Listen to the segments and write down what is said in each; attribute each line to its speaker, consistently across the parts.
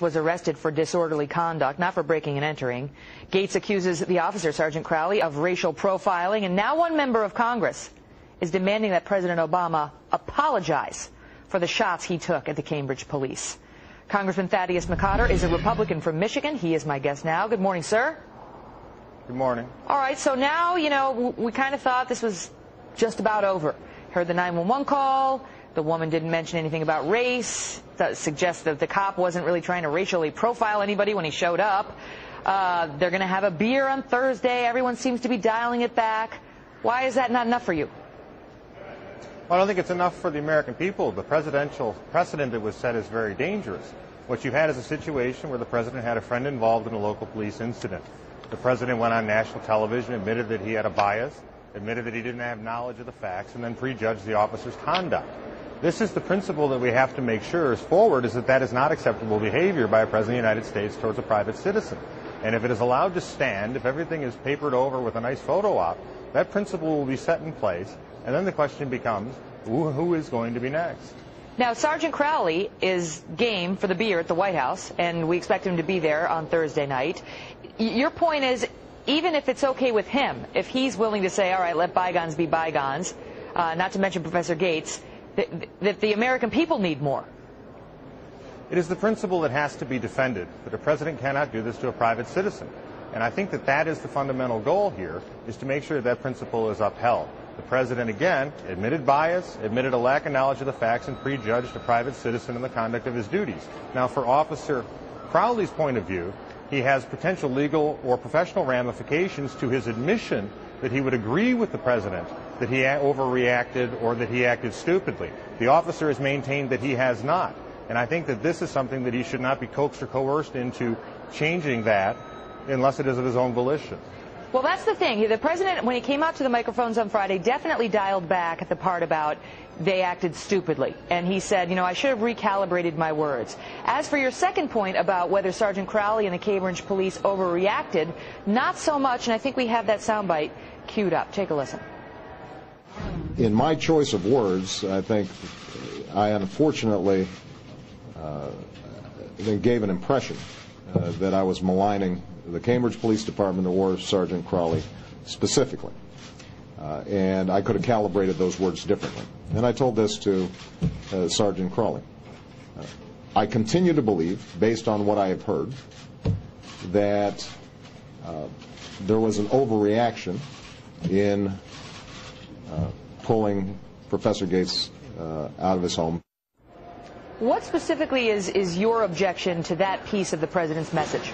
Speaker 1: Gates was arrested for disorderly conduct, not for breaking and entering. Gates accuses the officer, Sergeant Crowley, of racial profiling, and now one member of Congress is demanding that President Obama apologize for the shots he took at the Cambridge police. Congressman Thaddeus McCotter is a Republican from Michigan. He is my guest now. Good morning, sir.
Speaker 2: Good morning.
Speaker 1: All right, so now, we kind of thought this was just about over. Heard the 911 call. The woman didn't mention anything about race. That suggests that the cop wasn't really trying to racially profile anybody when he showed up. They're going to have a beer on Thursday. Everyone seems to be dialing it back. Why is that not enough for you?
Speaker 2: Well, I don't think it's enough for the American people. The presidential precedent that was set is very dangerous. What you had is a situation where the president had a friend involved in a local police incident. The president went on national television, admitted that he had a bias, admitted that he didn't have knowledge of the facts, and then prejudged the officer's conduct. This is the principle that we have to make sure is forward, is that that is not acceptable behavior by a president of the United States towards a private citizen. And if it is allowed to stand, if everything is papered over with a nice photo op, that principle will be set in place, and then the question becomes, who is going to be next?
Speaker 1: Now, Sergeant Crowley is game for the beer at the White House, and we expect him to be there on Thursday night. Your point is, even if it's okay with him, if he's willing to say, all right, let bygones be bygones, not to mention Professor Gates, that the American people need more.
Speaker 2: It is the principle that has to be defended, that a president cannot do this to a private citizen. And I think that that is the fundamental goal here, is to make sure that principle is upheld. The president, again, admitted bias, admitted a lack of knowledge of the facts, and prejudged a private citizen in the conduct of his duties. Now, for Officer Crowley's point of view, he has potential legal or professional ramifications to his admission that he would agree with the president that he overreacted or that he acted stupidly. The officer has maintained that he has not. And I think that this is something that he should not be coaxed or coerced into changing that unless it is of his own volition.
Speaker 1: Well, that's the thing. The president, when he came out to the microphones on Friday, definitely dialed back at the part about they acted stupidly. And he said, I should have recalibrated my words. As for your second point about whether Sergeant Crowley and the Cambridge police overreacted, not so much, and I think we have that soundbite queued up. Take a listen.
Speaker 3: In my choice of words, I think I unfortunately gave an impression that I was maligning the Cambridge Police Department or Sergeant Crowley specifically. And I could have calibrated those words differently. And I told this to Sergeant Crowley. I continue to believe, based on what I have heard, that there was an overreaction in pulling Professor Gates out of his home.
Speaker 1: What specifically is your objection to that piece of the president's message?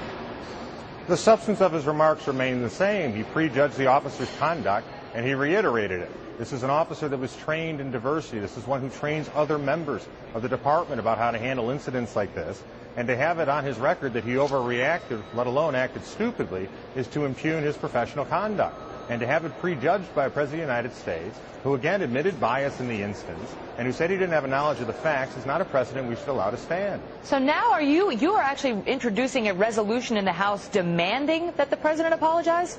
Speaker 2: The substance of his remarks remained the same. He prejudged the officer's conduct, and he reiterated it. This is an officer that was trained in diversity. This is one who trains other members of the department about how to handle incidents like this. And to have it on his record that he overreacted, let alone acted stupidly, is to impugn his professional conduct. And to have it prejudged by a president of the United States, who again admitted bias in the instance, and who said he didn't have a knowledge of the facts, is not a precedent we should allow to stand.
Speaker 1: So now you are actually introducing a resolution in the House demanding that the president apologize?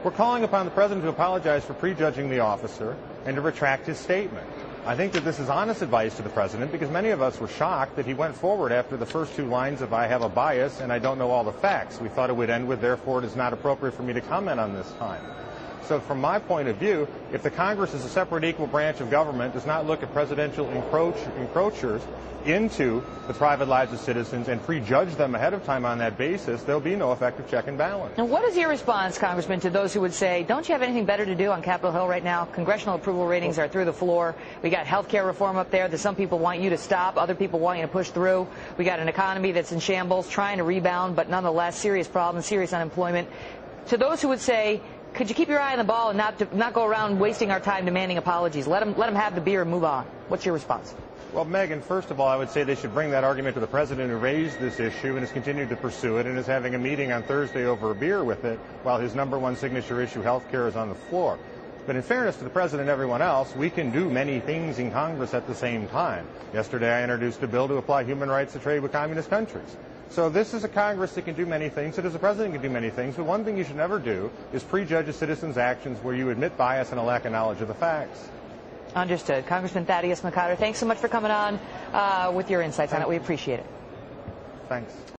Speaker 2: We're calling upon the president to apologize for prejudging the officer and to retract his statement. I think that this is honest advice to the president, because many of us were shocked that he went forward after the first two lines of I have a bias and I don't know all the facts. We thought it would end with, therefore, it is not appropriate for me to comment on this time. So from my point of view, if the Congress is a separate equal branch of government, does not look at presidential encroachers into the private lives of citizens and prejudge them ahead of time on that basis, there'll be no effective check and balance.
Speaker 1: And what is your response, Congressman, to those who would say, don't you have anything better to do on Capitol Hill right now? Congressional approval ratings are through the floor. We got health care reform up there that some people want you to stop, other people want you to push through. We got an economy that's in shambles, trying to rebound, but nonetheless serious problems, serious unemployment. To those who would say, could you keep your eye on the ball and not go around wasting our time demanding apologies? Let them have the beer and move on. What's your response?
Speaker 2: Well, Megan, first of all, I would say they should bring that argument to the president who raised this issue and has continued to pursue it and is having a meeting on Thursday over a beer with it while his number one signature issue, health care, is on the floor. But in fairness to the president and everyone else, we can do many things in Congress at the same time. Yesterday, I introduced a bill to apply human rights to trade with communist countries. So this is a Congress that can do many things. It is a president can do many things. But one thing you should never do is prejudge a citizen's actions where you admit bias and a lack of knowledge of the facts.
Speaker 1: Understood. Congressman Thaddeus McCotter, thanks so much for coming on with your insights on it. We appreciate it.
Speaker 2: Thanks.